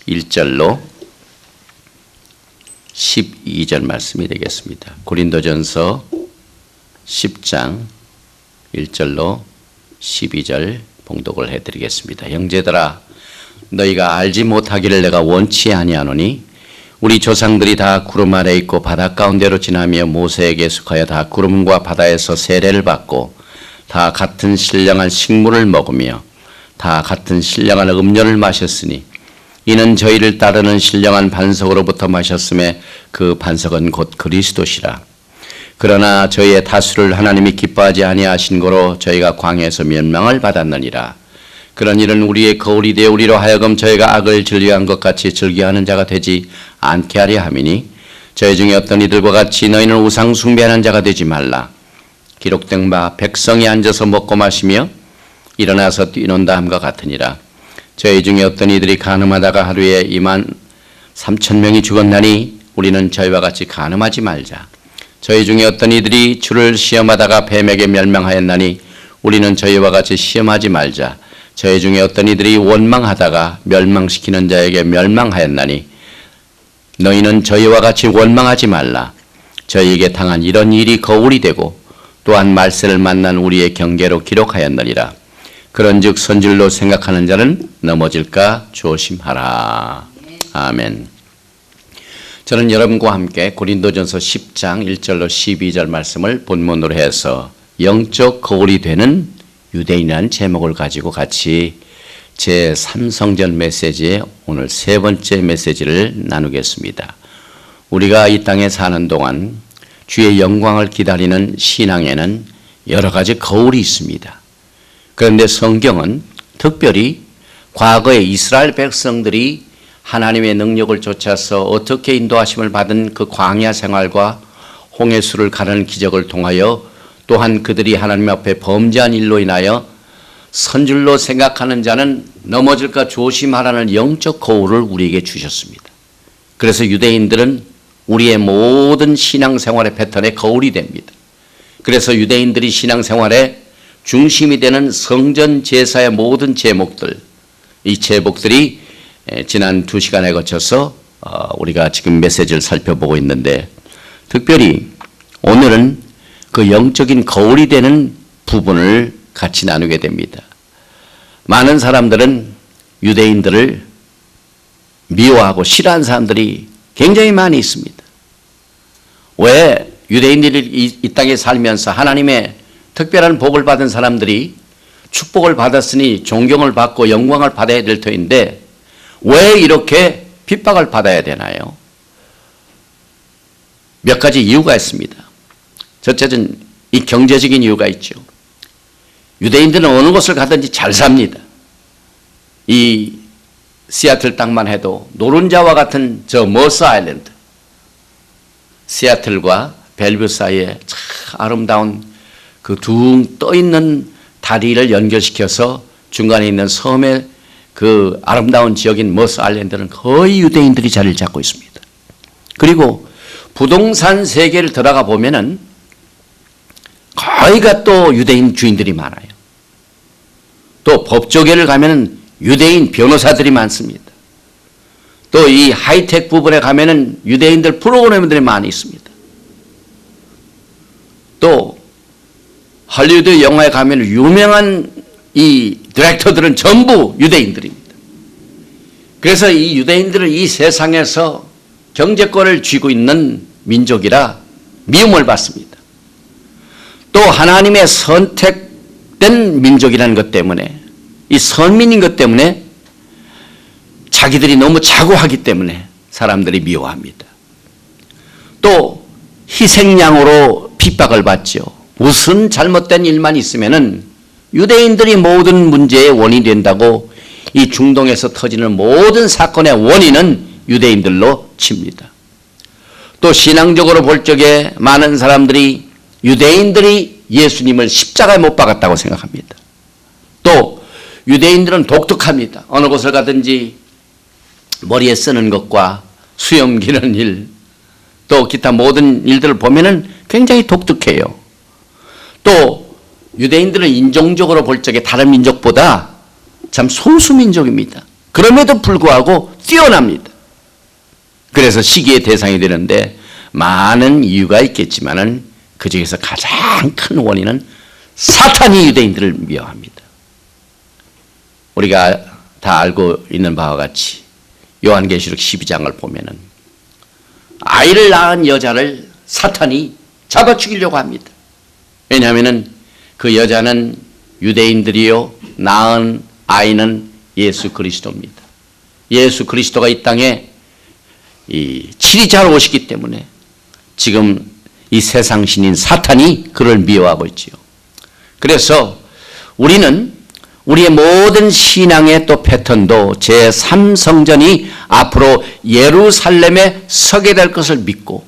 1절로 12절 말씀이 되겠습니다. 고린도전서 10장 1절로 12절 봉독을 해드리겠습니다. 형제들아, 너희가 알지 못하기를 내가 원치 아니하노니 우리 조상들이 다 구름 아래 있고 바다 가운데로 지나며 모세에게 속하여 다 구름과 바다에서 세례를 받고 다 같은 신령한 식물을 먹으며 다 같은 신령한 음료를 마셨으니 이는 저희를 따르는 신령한 반석으로부터 마셨음에 그 반석은 곧 그리스도시라. 그러나 저희의 다수를 하나님이 기뻐하지 아니하신 거로 저희가 광야에서 멸망을 받았느니라. 그런 일은 우리의 거울이 되어 우리로 하여금 저희가 악을 즐겨한 것 같이 즐겨하는 자가 되지 않게 하려 함이니 저희 중에 어떤 이들과 같이 너희는 우상 숭배하는 자가 되지 말라. 기록된 바 백성이 앉아서 먹고 마시며 일어나서 뛰논다 함과 같으니라. 저희 중에 어떤 이들이 간음하다가 하루에 23,000명이 죽었나니 우리는 저희와 같이 간음하지 말자. 저희 중에 어떤 이들이 주를 시험하다가 뱀에게 멸망하였나니 우리는 저희와 같이 시험하지 말자. 저희 중에 어떤 이들이 원망하다가 멸망시키는 자에게 멸망하였나니 너희는 저희와 같이 원망하지 말라. 저희에게 당한 이런 일이 거울이 되고 또한 말세를 만난 우리의 경계로 기록하였느니라. 그런즉 선질로 생각하는 자는 넘어질까 조심하라. 아멘. 저는 여러분과 함께 고린도전서 10장 1절로 12절 말씀을 본문으로 해서 영적 거울이 되는 유대인이라는 제목을 가지고 같이 제3성전 메시지의 오늘 세 번째 메시지를 나누겠습니다. 우리가 이 땅에 사는 동안 주의 영광을 기다리는 신앙에는 여러 가지 거울이 있습니다. 그런데 성경은 특별히 과거의 이스라엘 백성들이 하나님의 능력을 쫓아서 어떻게 인도하심을 받은 그 광야 생활과 홍해수를 가르는 기적을 통하여 또한 그들이 하나님 앞에 범죄한 일로 인하여 선줄로 생각하는 자는 넘어질까 조심하라는 영적 거울을 우리에게 주셨습니다. 그래서 유대인들은 우리의 모든 신앙생활의 패턴의 거울이 됩니다. 그래서 유대인들이 신앙생활의 중심이 되는 성전 제사의 모든 제목들, 이 제목들이 지난 2시간에 거쳐서 우리가 지금 메시지를 살펴보고 있는데 특별히 오늘은 그 영적인 거울이 되는 부분을 같이 나누게 됩니다. 많은 사람들은 유대인들을 미워하고 싫어하는 사람들이 굉장히 많이 있습니다. 왜 유대인들이 이 땅에 살면서 하나님의 특별한 복을 받은 사람들이 축복을 받았으니 존경을 받고 영광을 받아야 될 터인데 왜 이렇게 핍박을 받아야 되나요? 몇 가지 이유가 있습니다. 첫째는 이 경제적인 이유가 있죠. 유대인들은 어느 곳을 가든지 잘 삽니다. 이 시애틀 땅만 해도 노른자와 같은 저 머스 아일랜드, 시애틀과 벨뷰 사이에 참 아름다운 그 둥 떠있는 다리를 연결시켜서 중간에 있는 섬의 그 아름다운 지역인 머스 아일랜드는 거의 유대인들이 자리를 잡고 있습니다. 그리고 부동산 세계를 들어가 보면은 거의가 또 유대인 주인들이 많아요. 또 법조계를 가면은 유대인 변호사들이 많습니다. 또 이 하이텍 부분에 가면은 유대인들 프로그래머들이 많이 있습니다. 또 할리우드 영화에 가면 유명한 이 디렉터들은 전부 유대인들입니다. 그래서 이 유대인들은 이 세상에서 경제권을 쥐고 있는 민족이라 미움을 받습니다. 또 하나님의 선택된 민족이라는 것 때문에 이 선민인 것 때문에 자기들이 너무 자고하기 때문에 사람들이 미워합니다. 또 희생양으로 핍박을 받죠. 무슨 잘못된 일만 있으면은 유대인들이 모든 문제의 원인이 된다고 이 중동에서 터지는 모든 사건의 원인은 유대인들로 칩니다. 또 신앙적으로 볼 적에 많은 사람들이 유대인들이 예수님을 십자가에 못 박았다고 생각합니다. 또 유대인들은 독특합니다. 어느 곳을 가든지 머리에 쓰는 것과 수염 기르는 일, 또 기타 모든 일들을 보면은 굉장히 독특해요. 또 유대인들은 인종적으로 볼 적에 다른 민족보다 참 소수민족입니다. 그럼에도 불구하고 뛰어납니다. 그래서 시기의 대상이 되는데 많은 이유가 있겠지만은 그 중에서 가장 큰 원인은 사탄이 유대인들을 미워합니다. 우리가 다 알고 있는 바와 같이 요한계시록 12장을 보면은 아이를 낳은 여자를 사탄이 잡아 죽이려고 합니다. 왜냐하면은 그 여자는 유대인들이요, 낳은 아이는 예수 그리스도입니다. 예수 그리스도가 이 땅에 이 치리자로 오시기 때문에 지금 이 세상 신인 사탄이 그를 미워하고 있지요. 그래서 우리는 우리의 모든 신앙의 또 패턴도 제3성전이 앞으로 예루살렘에 서게 될 것을 믿고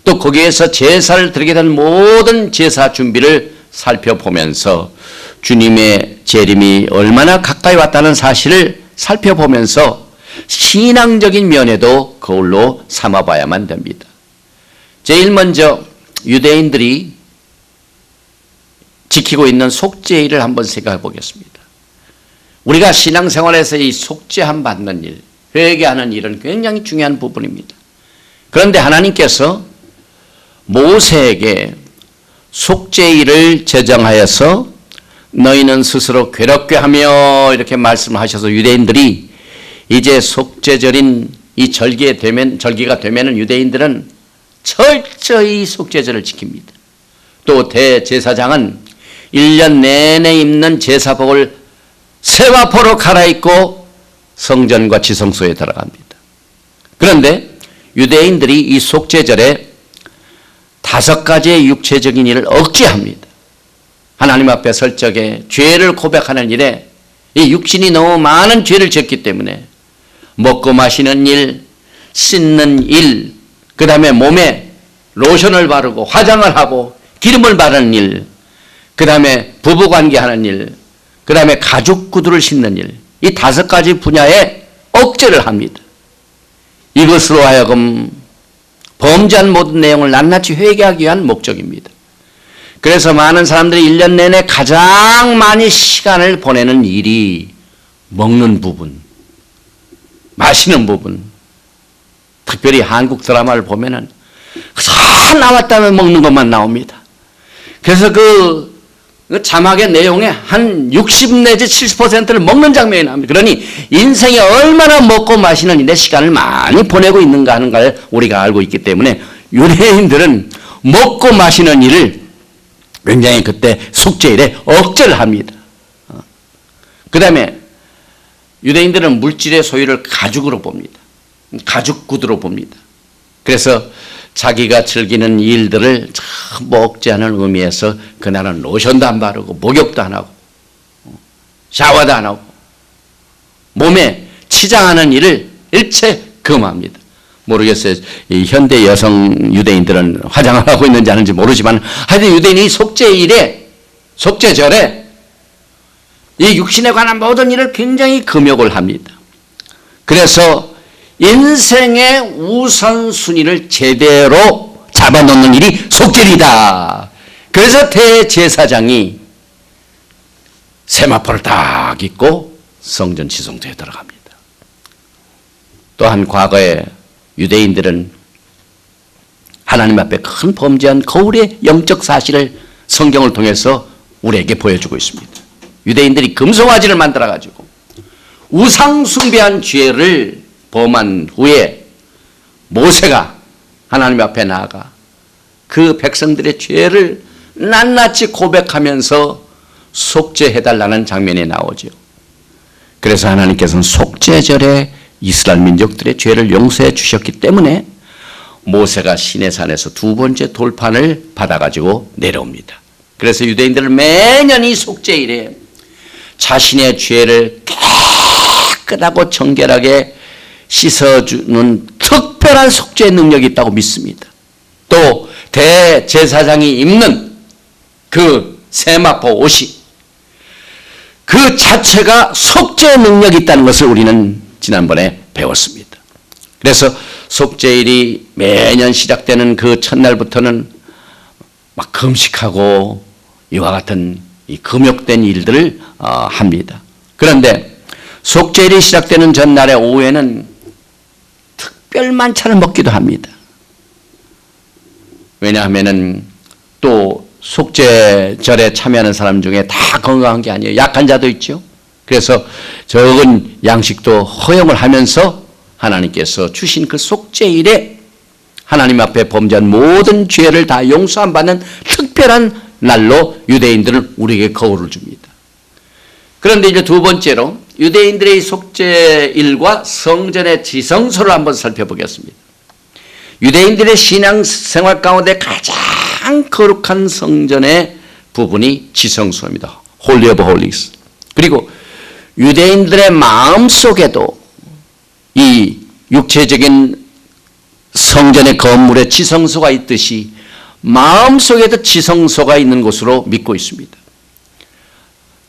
또 거기에서 제사를 드리게 될 모든 제사 준비를 살펴보면서 주님의 재림이 얼마나 가까이 왔다는 사실을 살펴보면서 신앙적인 면에도 거울로 삼아봐야만 됩니다. 제일 먼저 유대인들이 지키고 있는 속죄일을 한번 생각해 보겠습니다. 우리가 신앙생활에서 이 속죄함 받는 일, 회개하는 일은 굉장히 중요한 부분입니다. 그런데 하나님께서 모세에게 속죄일을 제정하여서 너희는 스스로 괴롭게 하며 이렇게 말씀하셔서 유대인들이 이제 속죄절인 이 절기가 되면은 유대인들은 철저히 속죄절을 지킵니다. 또 대제사장은 1년 내내 입는 제사복을 세마포로 갈아입고 성전과 지성소에 들어갑니다. 그런데 유대인들이 이 속죄절에 5가지의 육체적인 일을 억제합니다. 하나님 앞에 설 적에 죄를 고백하는 일에 이 육신이 너무 많은 죄를 지었기 때문에 먹고 마시는 일, 씻는 일, 그 다음에 몸에 로션을 바르고 화장을 하고 기름을 바르는 일, 그 다음에 부부관계하는 일, 그 다음에 가죽 구두를 신는 일, 이 5가지 분야에 억제를 합니다. 이것으로 하여금 범죄한 모든 내용을 낱낱이 회개하기 위한 목적입니다. 그래서 많은 사람들이 1년 내내 가장 많이 시간을 보내는 일이 먹는 부분, 마시는 부분. 특별히 한국 드라마를 보면은 다 나왔다면 먹는 것만 나옵니다. 그래서 그 자막의 내용의 한 60 내지 70%를 먹는 장면이 나옵니다. 그러니 인생에 얼마나 먹고 마시는 일에 시간을 많이 보내고 있는가 하는 걸 우리가 알고 있기 때문에 유대인들은 먹고 마시는 일을 굉장히 그때 속죄일에 억제를 합니다. 그 다음에 유대인들은 물질의 소유를 가죽으로 봅니다. 가죽 구두로 봅니다. 그래서 자기가 즐기는 일들을 전부 억제하는 의미에서 그날은 로션도 안 바르고 목욕도 안 하고 샤워도 안 하고 몸에 치장하는 일을 일체 금합니다. 모르겠어요. 이 현대 여성 유대인들은 화장을 하고 있는지 아는지 모르지만 하여튼 유대인이 속죄절에 이 육신에 관한 모든 일을 굉장히 금욕을 합니다. 그래서 인생의 우선순위를 제대로 잡아놓는 일이 속죄일이다. 그래서 대제사장이 세마포를 딱 입고 성전 지성소에 들어갑니다. 또한 과거에 유대인들은 하나님 앞에 큰 범죄한 거울의 영적 사실을 성경을 통해서 우리에게 보여주고 있습니다. 유대인들이 금송아지를 만들어가지고 우상 숭배한 죄를 범한 후에 모세가 하나님 앞에 나아가 그 백성들의 죄를 낱낱이 고백하면서 속죄해달라는 장면이 나오죠. 그래서 하나님께서는 속죄절에 이스라엘 민족들의 죄를 용서해 주셨기 때문에 모세가 시내산에서 2번째 돌판을 받아가지고 내려옵니다. 그래서 유대인들은 매년 이 속죄일에 자신의 죄를 깨끗하고 정결하게 씻어주는 특별한 속죄의 능력이 있다고 믿습니다. 또 대제사장이 입는 그 세마포 옷이 그 자체가 속죄의 능력이 있다는 것을 우리는 지난번에 배웠습니다. 그래서 속죄일이 매년 시작되는 그 첫날부터는 막 금식하고 이와 같은 이 금욕된 일들을 합니다. 그런데 속죄일이 시작되는 전날의 오후에는 특별 만찬을 먹기도 합니다. 왜냐하면은 또 속죄절에 참여하는 사람 중에 다 건강한 게 아니에요. 약한 자도 있죠. 그래서 적은 양식도 허용을 하면서 하나님께서 주신 그 속죄일에 하나님 앞에 범죄한 모든 죄를 다 용서함 받는 특별한 날로 유대인들은 우리에게 거울을 줍니다. 그런데 이제 두 번째로 유대인들의 속죄일과 성전의 지성소를 한번 살펴보겠습니다. 유대인들의 신앙생활 가운데 가장 거룩한 성전의 부분이 지성소입니다. Holy of Holies. 그리고 유대인들의 마음속에도 이 육체적인 성전의 건물에 지성소가 있듯이 마음속에도 지성소가 있는 곳으로 믿고 있습니다.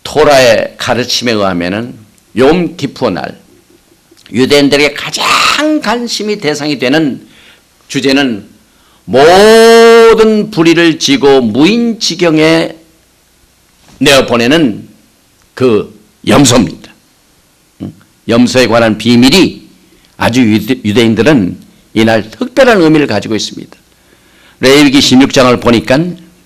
토라의 가르침에 의하면은 욤 기푸 날 유대인들에게 가장 관심이 대상이 되는 주제는 모든 불의를 지고 무인지경에 내어보내는 그 염소입니다. 염소에 관한 비밀이 아주 유대인들은 이날 특별한 의미를 가지고 있습니다. 레위기 16장을 보니까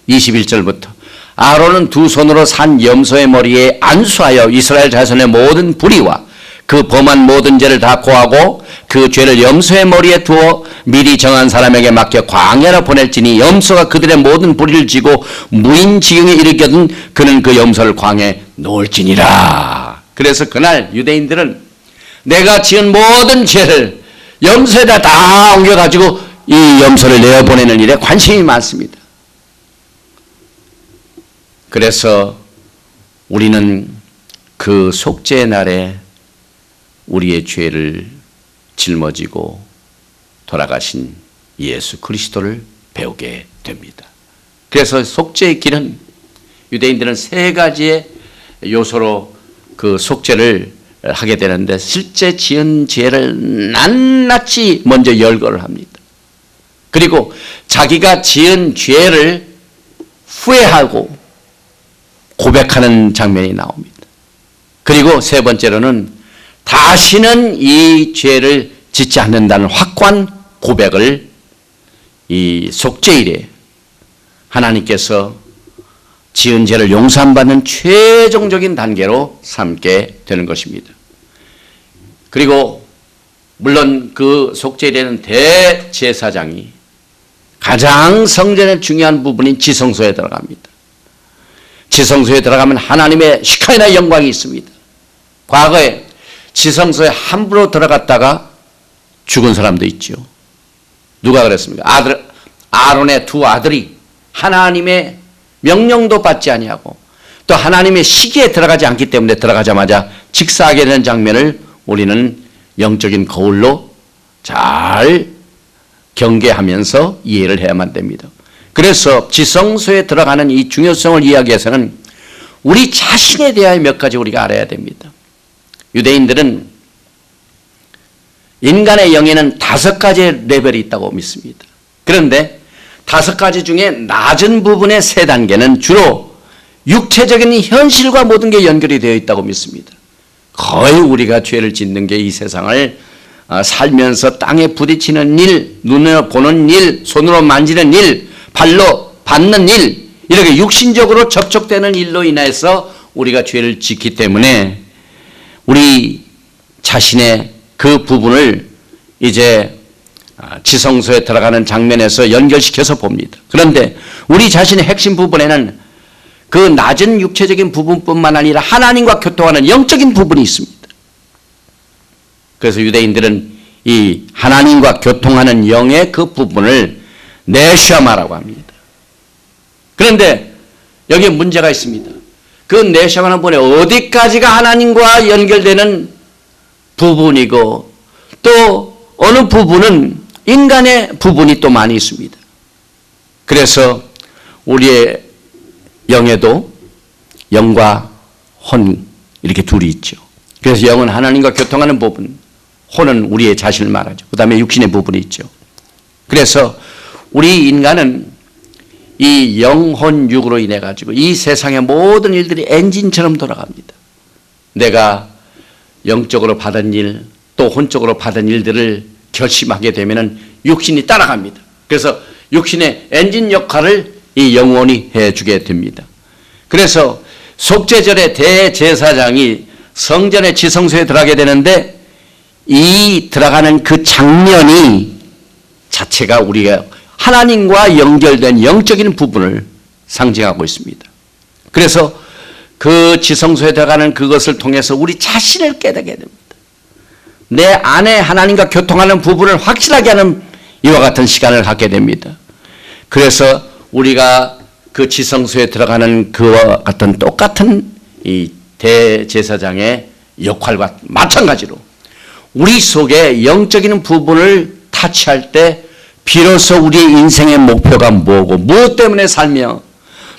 21절부터 아론은 두 손으로 산 염소의 머리에 안수하여 이스라엘 자손의 모든 불의와 그 범한 모든 죄를 다 고하고 그 죄를 염소의 머리에 두어 미리 정한 사람에게 맡겨 광야로 보낼지니 염소가 그들의 모든 불의를 지고 무인지경에 이르거든 그는 그 염소를 광야에 놓을지니라. 그래서 그날 유대인들은 내가 지은 모든 죄를 염소에다 다 옮겨가지고 이 염소를 내어보내는 일에 관심이 많습니다. 그래서 우리는 그 속죄의 날에 우리의 죄를 짊어지고 돌아가신 예수 그리스도를 배우게 됩니다. 그래서 속죄의 길은 유대인들은 세 가지의 요소로 그 속죄를 하게 되는데 실제 지은 죄를 낱낱이 먼저 열거를 합니다. 그리고 자기가 지은 죄를 후회하고 고백하는 장면이 나옵니다. 그리고 세 번째로는 다시는 이 죄를 짓지 않는다는 확고한 고백을 이 속죄일에 하나님께서 지은 죄를 용서받는 최종적인 단계로 삼게 되는 것입니다. 그리고 물론 그 속죄일에는 대제사장이 가장 성전의 중요한 부분인 지성소에 들어갑니다. 지성소에 들어가면 하나님의 시카이나 영광이 있습니다. 과거에 지성소에 함부로 들어갔다가 죽은 사람도 있죠. 누가 그랬습니까? 아론의 두 아들이 하나님의 명령도 받지 아니하고 또 하나님의 시기에 들어가지 않기 때문에 들어가자마자 직사하게 되는 장면을 우리는 영적인 거울로 잘 경계하면서 이해를 해야만 됩니다. 그래서 지성소에 들어가는 이 중요성을 이해하기 위해서는 우리 자신에 대하여 몇 가지 우리가 알아야 됩니다. 유대인들은 인간의 영에는 5가지의 레벨이 있다고 믿습니다. 그런데 5가지 중에 낮은 부분의 3단계는 주로 육체적인 현실과 모든 게 연결이 되어 있다고 믿습니다. 거의 우리가 죄를 짓는 게 이 세상을 살면서 땅에 부딪히는 일, 눈으로 보는 일, 손으로 만지는 일, 발로 받는 일, 이렇게 육신적으로 접촉되는 일로 인해서 우리가 죄를 짓기 때문에 우리 자신의 그 부분을 이제 지성소에 들어가는 장면에서 연결시켜서 봅니다. 그런데 우리 자신의 핵심 부분에는 그 낮은 육체적인 부분뿐만 아니라 하나님과 교통하는 영적인 부분이 있습니다. 그래서 유대인들은 이 하나님과 교통하는 영의 그 부분을 네샤마라고 합니다. 그런데 여기에 문제가 있습니다. 그 네샤마는 부분에 어디까지가 하나님과 연결되는 부분이고 또 어느 부분은 인간의 부분이 또 많이 있습니다. 그래서 우리의 영에도 영과 혼 이렇게 둘이 있죠. 그래서 영은 하나님과 교통하는 부분, 혼은 우리의 자신을 말하죠. 그 다음에 육신의 부분이 있죠. 그래서 우리 인간은 이 영혼 육으로 인해 가지고 이 세상의 모든 일들이 엔진처럼 돌아갑니다. 내가 영적으로 받은 일, 또 혼적으로 받은 일들을 결심하게 되면은 육신이 따라갑니다. 그래서 육신의 엔진 역할을 이 영혼이 해주게 됩니다. 그래서 속죄절에 대제사장이 성전의 지성소에 들어가게 되는데 이 들어가는 그 장면이 자체가 우리가 하나님과 연결된 영적인 부분을 상징하고 있습니다. 그래서 그 지성소에 들어가는 그것을 통해서 우리 자신을 깨닫게 됩니다. 내 안에 하나님과 교통하는 부분을 확실하게 하는 이와 같은 시간을 갖게 됩니다. 그래서 우리가 그 지성소에 들어가는 그와 같은 똑같은 이 대제사장의 역할과 마찬가지로 우리 속에 영적인 부분을 타치할 때 비로소 우리의 인생의 목표가 뭐고 무엇 때문에 살며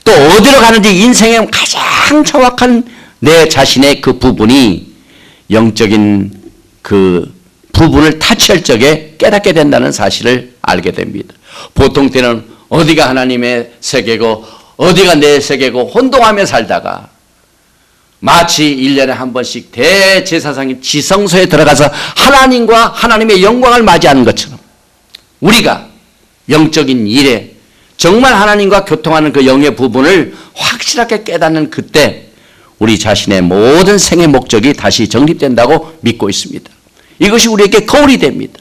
또 어디로 가는지 인생의 가장 정확한 내 자신의 그 부분이 영적인 그 부분을 타치할 적에 깨닫게 된다는 사실을 알게 됩니다. 보통 때는 어디가 하나님의 세계고 어디가 내 세계고 혼동하며 살다가 마치 1년에 한 번씩 대제사장이 지성소에 들어가서 하나님과 하나님의 영광을 맞이하는 것처럼 우리가 영적인 일에 정말 하나님과 교통하는 그 영의 부분을 확실하게 깨닫는 그때 우리 자신의 모든 생의 목적이 다시 정립된다고 믿고 있습니다. 이것이 우리에게 거울이 됩니다.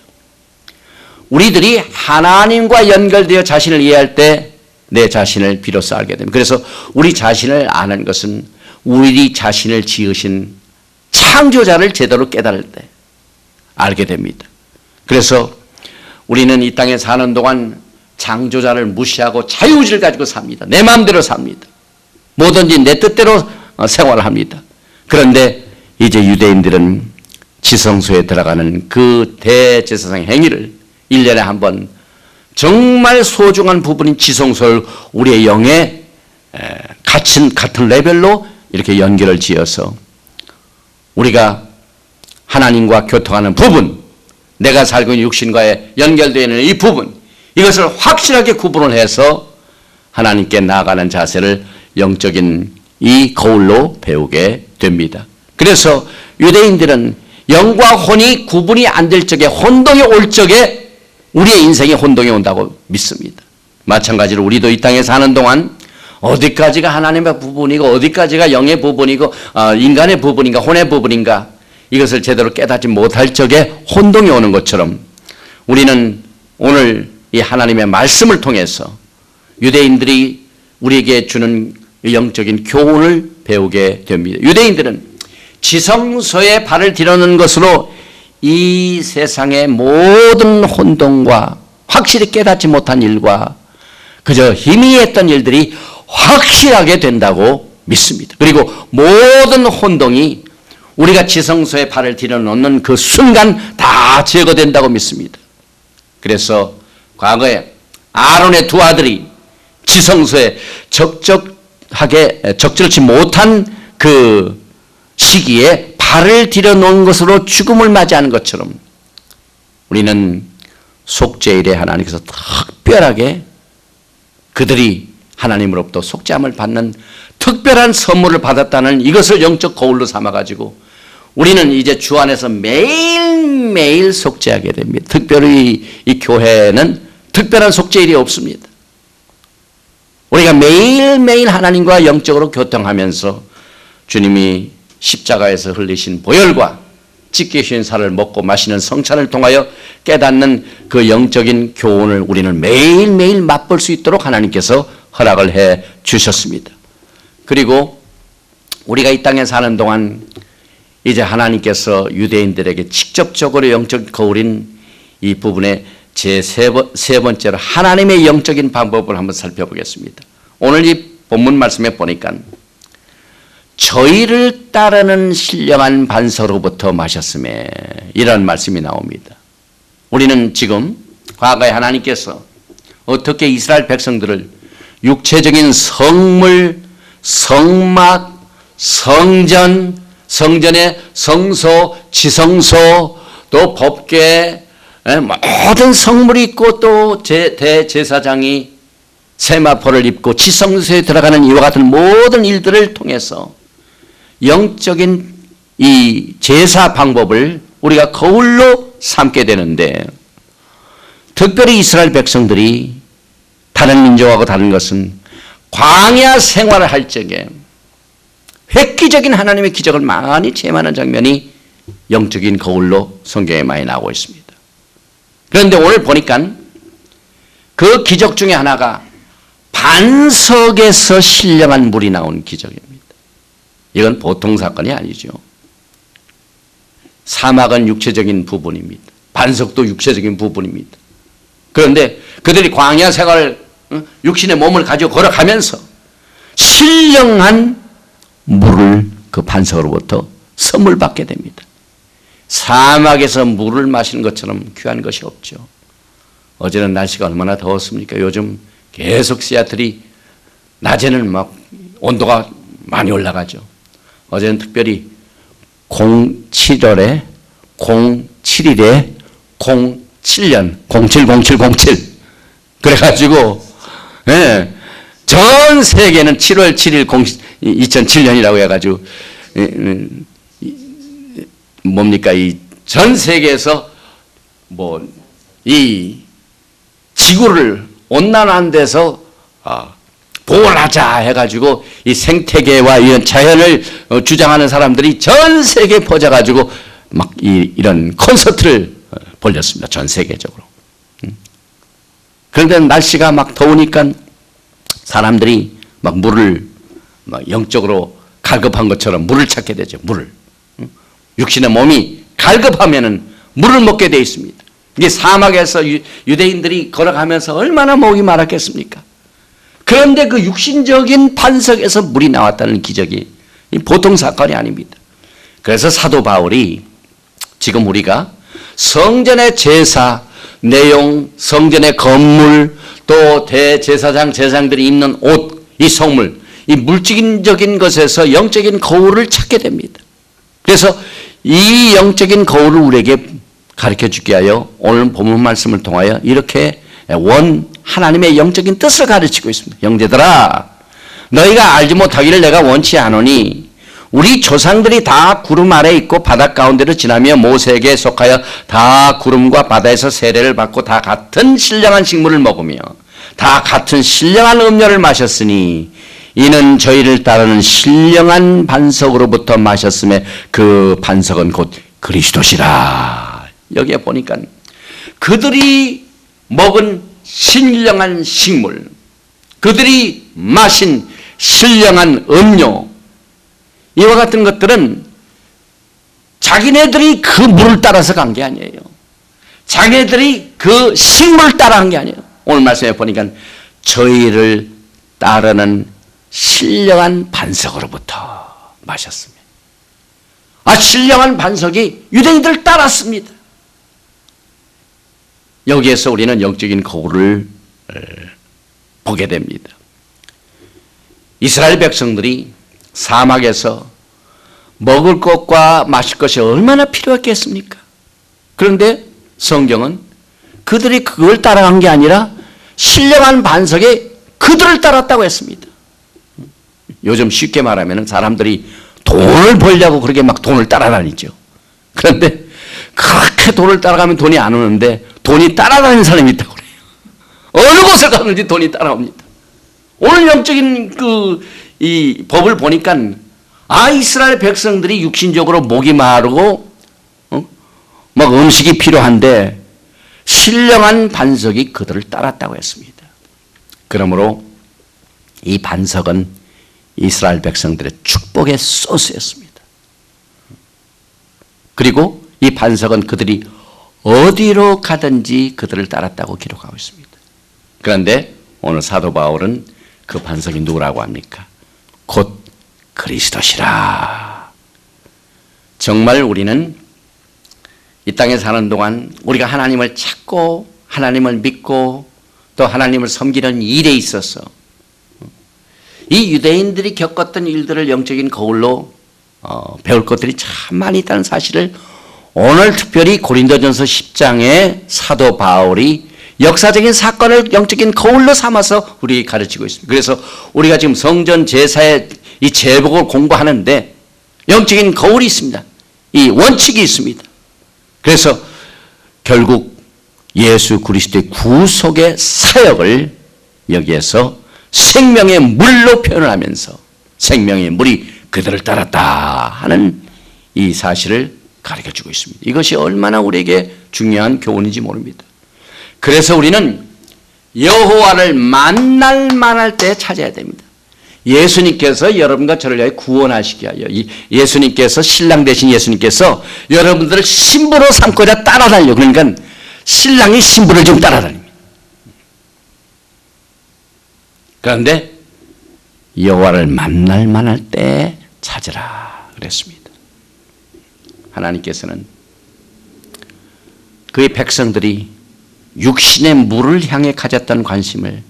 우리들이 하나님과 연결되어 자신을 이해할 때 내 자신을 비로소 알게 됩니다. 그래서 우리 자신을 아는 것은 우리 자신을 지으신 창조자를 제대로 깨달을 때 알게 됩니다. 그래서 우리는 이 땅에 사는 동안 창조자를 무시하고 자유의지를 가지고 삽니다. 내 마음대로 삽니다. 뭐든지 내 뜻대로 생활을 합니다. 그런데 이제 유대인들은 지성소에 들어가는 그 대제사장 행위를 1년에 한 번 정말 소중한 부분인 지성소를 우리의 영에 같은 레벨로 이렇게 연결을 지어서 우리가 하나님과 교통하는 부분, 내가 살고 있는 육신과의 연결되어 있는 이 부분, 이것을 확실하게 구분을 해서 하나님께 나아가는 자세를 영적인 이 거울로 배우게 됩니다. 그래서 유대인들은 영과 혼이 구분이 안 될 적에 혼동이 올 적에 우리의 인생에 혼동이 온다고 믿습니다. 마찬가지로 우리도 이 땅에 사는 동안 어디까지가 하나님의 부분이고 어디까지가 영의 부분이고 인간의 부분인가 혼의 부분인가 이것을 제대로 깨닫지 못할 적에 혼동이 오는 것처럼 우리는 오늘 이 하나님의 말씀을 통해서 유대인들이 우리에게 주는 영적인 교훈을 배우게 됩니다. 유대인들은 지성소에 발을 들여놓는 것으로 이 세상의 모든 혼동과 확실히 깨닫지 못한 일과 그저 희미했던 일들이 확실하게 된다고 믿습니다. 그리고 모든 혼동이 우리가 지성소에 발을 들여놓는 그 순간 다 제거된다고 믿습니다. 그래서 과거에 아론의 두 아들이 지성소에 적절치 못한 그 시기에 발을 들여놓은 것으로 죽음을 맞이하는 것처럼 우리는 속죄일에 하나님께서 특별하게 그들이 하나님으로부터 속죄함을 받는 특별한 선물을 받았다는 이것을 영적 거울로 삼아가지고 우리는 이제 주 안에서 매일매일 속죄하게 됩니다. 특별히 이 교회는 특별한 속죄일이 없습니다. 우리가 매일매일 하나님과 영적으로 교통하면서 주님이 십자가에서 흘리신 보혈과 찢기신 살을 먹고 마시는 성찬을 통하여 깨닫는 그 영적인 교훈을 우리는 매일매일 맛볼 수 있도록 하나님께서 허락을 해 주셨습니다. 그리고 우리가 이 땅에 사는 동안 이제 하나님께서 유대인들에게 직접적으로 영적 거울인 이 부분에 세 번째로 하나님의 영적인 방법을 한번 살펴보겠습니다. 오늘 이 본문 말씀에 보니까 저희를 따르는 신령한 반서로부터 마셨음에 이런 말씀이 나옵니다. 우리는 지금 과거에 하나님께서 어떻게 이스라엘 백성들을 육체적인 성물, 성막, 성전, 성전의 성소, 지성소, 또 법궤, 모든 성물이 있고 또 대제사장이 세마포를 입고 지성소에 들어가는 이와 같은 모든 일들을 통해서 영적인 이 제사 방법을 우리가 거울로 삼게 되는데, 특별히 이스라엘 백성들이 다른 민족하고 다른 것은 광야 생활을 할 적에 획기적인 하나님의 기적을 많이 체험하는 장면이 영적인 거울로 성경에 많이 나오고 있습니다. 그런데 오늘 보니까 그 기적 중에 하나가 반석에서 신령한 물이 나온 기적입니다. 이건 보통 사건이 아니죠. 사막은 육체적인 부분입니다. 반석도 육체적인 부분입니다. 그런데 그들이 광야 생활, 육신의 몸을 가지고 걸어가면서 신령한 물을 그 반석으로부터 선물 받게 됩니다. 사막에서 물을 마시는 것처럼 귀한 것이 없죠. 어제는 날씨가 얼마나 더웠습니까? 요즘 계속 시애틀이 낮에는 막 온도가 많이 올라가죠. 어제는 특별히 07일에 07년 0707 그래가지고 전 세계는 7월 7일 2007년이라고 해가지고 뭡니까 이 전 세계에서 뭐 이 지구를 온난화한 데서 보호를 하자 해가지고 이 생태계와 이런 자연을 주장하는 사람들이 전 세계에 퍼져가지고 막 이런 콘서트를 벌였습니다. 전 세계적으로. 그런데 날씨가 막 더우니까 사람들이 막 물을 막 영적으로 갈급한 것처럼 물을 찾게 되죠. 물을. 육신의 몸이 갈급하면은 물을 먹게 되어 있습니다. 이게 사막에서 유대인들이 걸어가면서 얼마나 목이 마랐겠습니까? 그런데 그 육신적인 반석에서 물이 나왔다는 기적이 보통 사건이 아닙니다. 그래서 사도 바울이 지금 우리가 성전의 제사, 내용, 성전의 건물, 또 대제사장, 제사장들이 입는 옷, 이 성물, 이 물질적인 것에서 영적인 거울을 찾게 됩니다. 그래서 이 영적인 거울을 우리에게 가르쳐 주기 위하여 오늘 본문 말씀을 통하여 이렇게 하나님의 영적인 뜻을 가르치고 있습니다. 형제들아, 너희가 알지 못하기를 내가 원치 않으니 우리 조상들이 다 구름 아래 있고 바다 가운데로 지나며 모세에게 속하여 다 구름과 바다에서 세례를 받고 다 같은 신령한 식물을 먹으며 다 같은 신령한 음료를 마셨으니 이는 저희를 따르는 신령한 반석으로부터 마셨음에 그 반석은 곧 그리스도시라. 여기에 보니까 그들이 먹은 신령한 식물, 그들이 마신 신령한 음료, 이와 같은 것들은 자기네들이 그 물을 따라서 간 게 아니에요. 자기네들이 그 식물을 따라 간 게 아니에요. 오늘 말씀에 보니까 저희를 따르는 신령한 반석으로부터 마셨습니다. 신령한 반석이 유대인들을 따랐습니다. 여기에서 우리는 영적인 거울을 보게 됩니다. 이스라엘 백성들이 사막에서 먹을 것과 마실 것이 얼마나 필요했겠습니까? 그런데 성경은 그들이 그걸 따라간 게 아니라 신령한 반석에 그들을 따랐다고 했습니다. 요즘 쉽게 말하면 사람들이 돈을 벌려고 그렇게 막 돈을 따라다니죠. 그런데 그렇게 돈을 따라가면 돈이 안 오는데 돈이 따라다니는 사람이 있다고 그래요. 어느 곳을 가는지 돈이 따라옵니다. 오늘 영적인 이 법을 보니까 이스라엘 백성들이 육신적으로 목이 마르고 막 음식이 필요한데 신령한 반석이 그들을 따랐다고 했습니다. 그러므로 이 반석은 이스라엘 백성들의 축복의 소스였습니다. 그리고 이 반석은 그들이 어디로 가든지 그들을 따랐다고 기록하고 있습니다. 그런데 오늘 사도 바울은 그 반석이 누구라고 합니까? 곧 그리스도시라. 정말 우리는 이 땅에 사는 동안 우리가 하나님을 찾고 하나님을 믿고 또 하나님을 섬기는 일에 있어서 이 유대인들이 겪었던 일들을 영적인 거울로 배울 것들이 참 많이 있다는 사실을 오늘 특별히 고린도전서 10장에 사도 바울이 역사적인 사건을 영적인 거울로 삼아서 우리에게 가르치고 있습니다. 그래서 우리가 지금 성전 제사의 이 제복을 공부하는데 영적인 거울이 있습니다. 이 원칙이 있습니다. 그래서 결국 예수 그리스도의 구속의 사역을 여기에서 생명의 물로 표현하면서 생명의 물이 그들을 따랐다 하는 이 사실을 가르쳐주고 있습니다. 이것이 얼마나 우리에게 중요한 교훈인지 모릅니다. 그래서 우리는 여호와를 만날 만할 때 찾아야 됩니다. 예수님께서 여러분과 저를 위하여 구원하시기 위하여 예수님께서 신랑 되신 예수님께서 여러분들을 신부로 삼고자 따라다녀. 그러니까 신랑이 신부를 좀 따라다닙니다. 그런데 여호와를 만날 만할 때 찾으라 그랬습니다. 하나님께서는 그의 백성들이 육신의 물을 향해 가졌던 관심을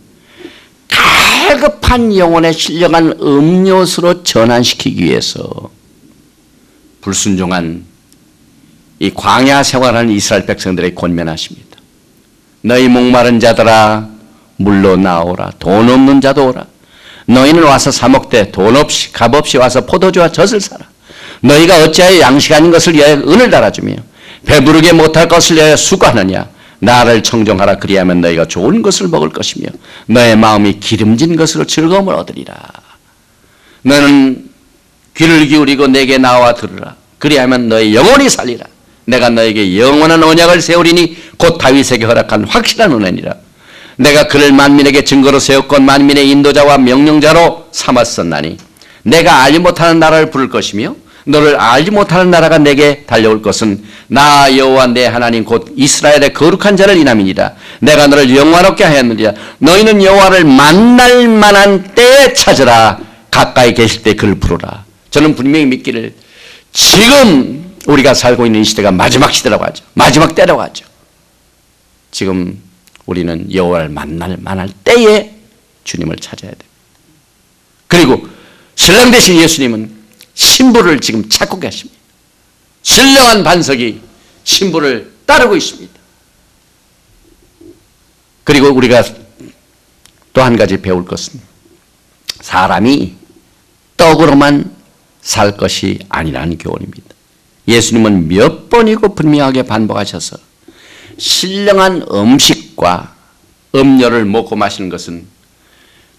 갈급한 영혼의 신령한 음료수로 전환시키기 위해서 불순종한 이 광야 생활하는 이스라엘 백성들에게 권면하십니다. 너희 목마른 자들아 물로 나오라. 돈 없는 자도 오라. 너희는 와서 사 먹되 돈 없이 값 없이 와서 포도주와 젖을 사라. 너희가 어찌하여 양식 아닌 것을 위하여 은을 달아주며 배부르게 못할 것을 위하여 수고하느냐. 나를 청정하라. 그리하면 너희가 좋은 것을 먹을 것이며 너의 마음이 기름진 것으로 즐거움을 얻으리라. 너는 귀를 기울이고 내게 나와 들으라. 그리하면 너의 영혼이 살리라. 내가 너에게 영원한 언약을 세우리니 곧 다윗에게 허락한 확실한 은혜니라. 내가 그를 만민에게 증거로 세웠고 만민의 인도자와 명령자로 삼았었나니 내가 알지 못하는 나라를 부를 것이며 너를 알지 못하는 나라가 내게 달려올 것은 나 여호와 내 하나님 곧 이스라엘의 거룩한 자를 인함이니라. 내가 너를 영화롭게 하였느니라. 너희는 여호와를 만날 만한 때에 찾으라. 가까이 계실 때 그를 부르라. 저는 분명히 믿기를 지금 우리가 살고 있는 이 시대가 마지막 시대라고 하죠. 마지막 때라고 하죠. 지금 우리는 여호와를 만날 만할 때에 주님을 찾아야 돼요. 그리고 신랑 되신 예수님은 신부를 지금 찾고 계십니다. 신령한 반석이 신부를 따르고 있습니다. 그리고 우리가 또 한 가지 배울 것은 사람이 떡으로만 살 것이 아니라는 교훈입니다. 예수님은 몇 번이고 분명하게 반복하셔서 신령한 음식과 음료를 먹고 마시는 것은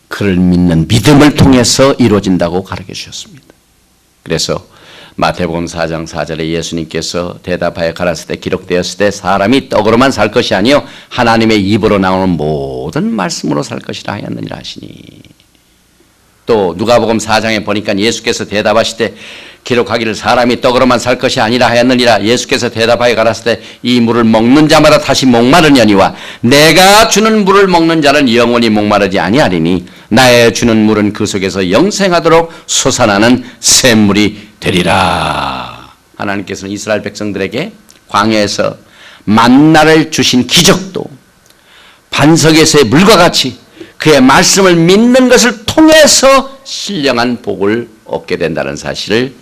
그를 믿는 믿음을 통해서 이루어진다고 가르쳐 주셨습니다. 그래서 마태복음 4장 4절에 예수님께서 대답하여 가라사대 때 기록되었을 때 사람이 떡으로만 살 것이 아니요 하나님의 입으로 나오는 모든 말씀으로 살 것이라 하였느니라 하시니, 또 누가복음 4장에 보니까 예수께서 대답하실 때 기록하기를 사람이 떡으로만 살 것이 아니라 하였느니라. 예수께서 대답하여 가라사대 이 물을 먹는 자마다 다시 목마르냐니와 내가 주는 물을 먹는 자는 영원히 목마르지 아니하리니 나의 주는 물은 그 속에서 영생하도록 솟아나는 샘물이 되리라. 하나님께서는 이스라엘 백성들에게 광야에서 만나를 주신 기적도 반석에서의 물과 같이 그의 말씀을 믿는 것을 통해서 신령한 복을 얻게 된다는 사실을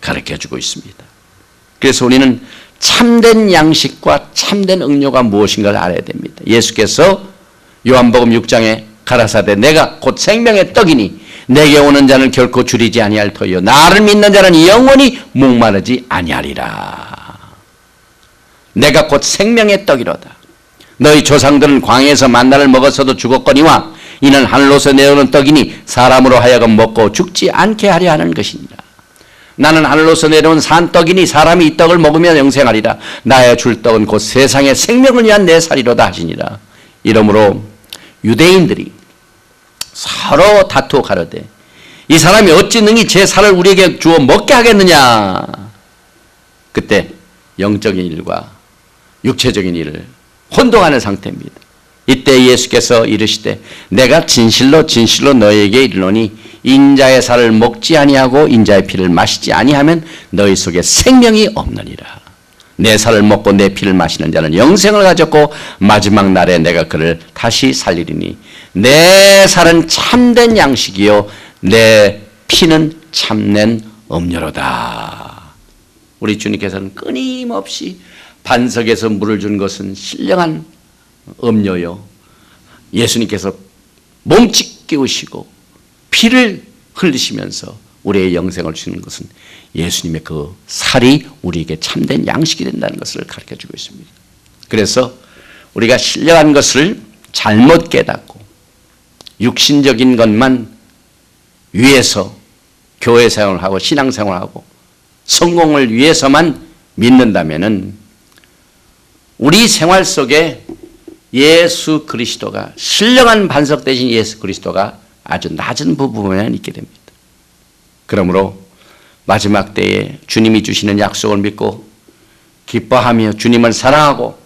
가르쳐주고 있습니다. 그래서 우리는 참된 양식과 참된 음료가 무엇인가를 알아야 됩니다. 예수께서 요한복음 6장에 가라사대 내가 곧 생명의 떡이니 내게 오는 자는 결코 줄이지 아니할 터이요 나를 믿는 자는 영원히 목마르지 아니하리라. 내가 곧 생명의 떡이로다. 너희 조상들은 광야에서 만나를 먹었어도 죽었거니와 이는 하늘로서 내려오는 떡이니 사람으로 하여금 먹고 죽지 않게 하려 하는 것이니라. 나는 하늘로서 내려온 산떡이니 사람이 이 떡을 먹으면 영생하리라. 나의 줄 떡은 곧 세상의 생명을 위한 내 살이로다 하시니라. 이러므로 유대인들이 서로 다투어 가로되 이 사람이 어찌 능히 제 살을 우리에게 주어 먹게 하겠느냐. 그때 영적인 일과 육체적인 일을 혼동하는 상태입니다. 이때 예수께서 이르시되 내가 진실로 진실로 너희에게 이르노니 인자의 살을 먹지 아니하고 인자의 피를 마시지 아니하면 너희 속에 생명이 없느니라. 내 살을 먹고 내 피를 마시는 자는 영생을 가졌고 마지막 날에 내가 그를 다시 살리리니 내 살은 참된 양식이요 내 피는 참된 음료로다. 우리 주님께서는 끊임없이 반석에서 물을 준 것은 신령한 음료요 예수님께서 몸짓 깨우시고 피를 흘리시면서 우리의 영생을 주는 것은 예수님의 그 살이 우리에게 참된 양식이 된다는 것을 가르쳐주고 있습니다. 그래서 우리가 신령한 것을 잘못 깨닫고 육신적인 것만 위해서 교회 생활을 하고 신앙 생활을 하고 성공을 위해서만 믿는다면은 우리 생활 속에 예수 그리스도가 신령한 반석 대신 예수 그리스도가 아주 낮은 부분에만 있게 됩니다. 그러므로 마지막 때에 주님이 주시는 약속을 믿고 기뻐하며 주님을 사랑하고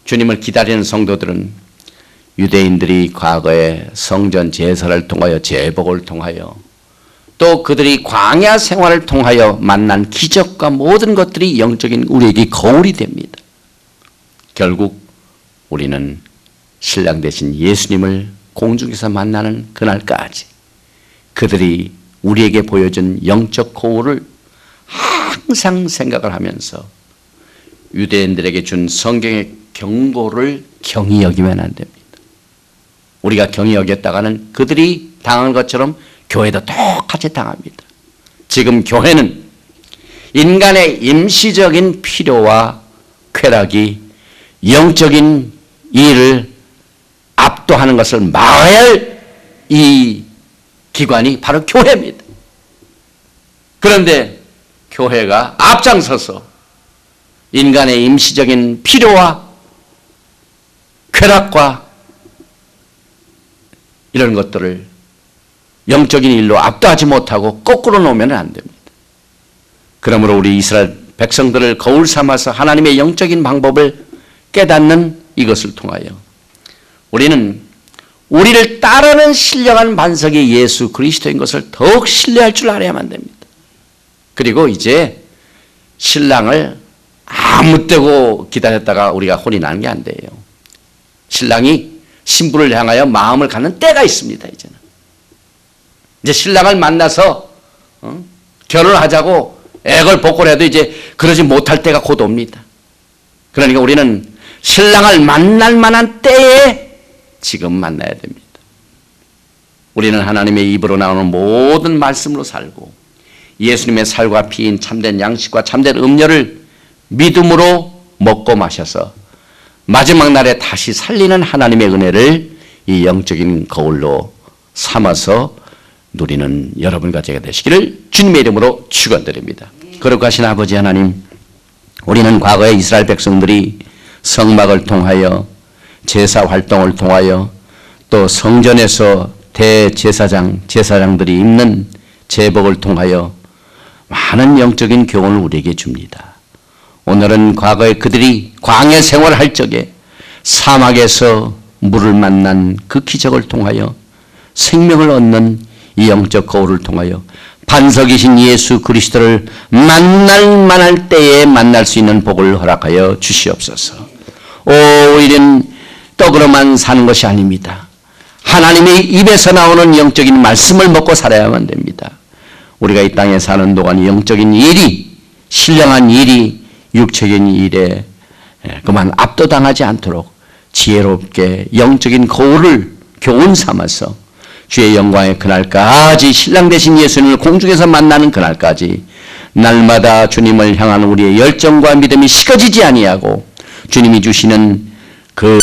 주님을 기다리는 성도들은 유대인들이 과거에 성전 제사를 통하여 제복을 통하여 또 그들이 광야 생활을 통하여 만난 기적과 모든 것들이 영적인 우리에게 거울이 됩니다. 결국 우리는 신랑 되신 예수님을 공중에서 만나는 그날까지 그들이 우리에게 보여준 영적 거울을 항상 생각을 하면서 유대인들에게 준 성경의 경고를 경히 여기면 안 됩니다. 우리가 경히 여겼다가는 그들이 당한 것처럼 교회도 똑같이 당합니다. 지금 교회는 인간의 임시적인 필요와 쾌락이 영적인 일을 압도하는 것을 막아야 할 이 기관이 바로 교회입니다. 그런데 교회가 앞장서서 인간의 임시적인 필요와 쾌락과 이런 것들을 영적인 일로 압도하지 못하고 거꾸로 놓으면 안 됩니다. 그러므로 우리 이스라엘 백성들을 거울 삼아서 하나님의 영적인 방법을 깨닫는 이것을 통하여 우리는 우리를 따르는 신령한 반석이 예수 그리스도인 것을 더욱 신뢰할 줄 알아야만 됩니다. 그리고 이제 신랑을 아무 때고 기다렸다가 우리가 혼이 나는 게 안 돼요. 신랑이 신부를 향하여 마음을 갖는 때가 있습니다. 이제는 이제 신랑을 만나서 결혼하자고 액을 복고해도 이제 그러지 못할 때가 곧 옵니다. 그러니까 우리는 신랑을 만날 만한 때에 지금 만나야 됩니다. 우리는 하나님의 입으로 나오는 모든 말씀으로 살고 예수님의 살과 피인 참된 양식과 참된 음료를 믿음으로 먹고 마셔서 마지막 날에 다시 살리는 하나님의 은혜를 이 영적인 거울로 삼아서 누리는 여러분과 제가 되시기를 주님의 이름으로 축원드립니다. 거룩하신 아버지 하나님, 우리는 과거에 이스라엘 백성들이 성막을 통하여 제사 활동을 통하여 또 성전에서 제사장들이 입는 제복을 통하여 많은 영적인 교훈을 우리에게 줍니다. 오늘은 과거에 그들이 광야 생활을 할 적에 사막에서 물을 만난 그 기적을 통하여 생명을 얻는 이 영적 거울을 통하여 반석이신 예수 그리스도를 만날 만할 때에 만날 수 있는 복을 허락하여 주시옵소서. 이는 떡으로만 사는 것이 아닙니다. 하나님의 입에서 나오는 영적인 말씀을 먹고 살아야만 됩니다. 우리가 이 땅에 사는 동안 영적인 일이, 신령한 일이 육체적인 일에 그만 압도당하지 않도록 지혜롭게 영적인 거울을 교훈 삼아서 주의 영광의 그날까지 신랑 되신 예수님을 공중에서 만나는 그날까지 날마다 주님을 향하는 우리의 열정과 믿음이 식어지지 아니하고 주님이 주시는 그